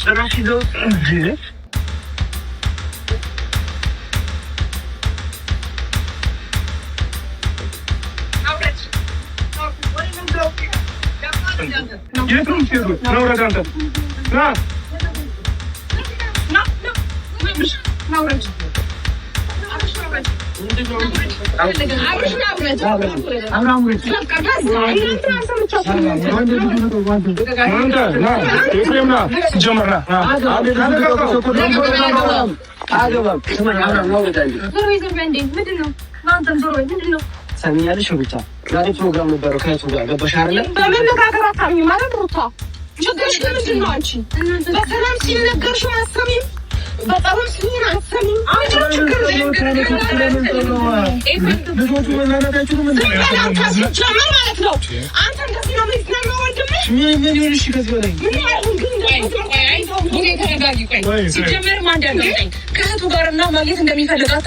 ጭራሽ ይዘው ሰሚያለሽ ብቻ ዛሬ ፕሮግራም ነበረው ከእሱ ጋር ገባሽ አይደል? በመነጋገር አታሚ ማለት ሩታ ችግርሽ ምንድን ነው? አንቺ በሰላም ሲነገርሽ አሰሚም በጣም ሲሆን አሰሚም አንቺ ችግር ልጆቹ መናናቃችሁ ምን ጀመር ማለት ነው። አንተ እንደዚህ ነው የምትናገረው ወንድምሽ ምን ይሆንሽ ከዚህ በላይ ምን አይሁን ግን ሲጀመር ማን እንደሚያውቅ ከእህቱ ጋር እና ማግኘት እንደሚፈልጋት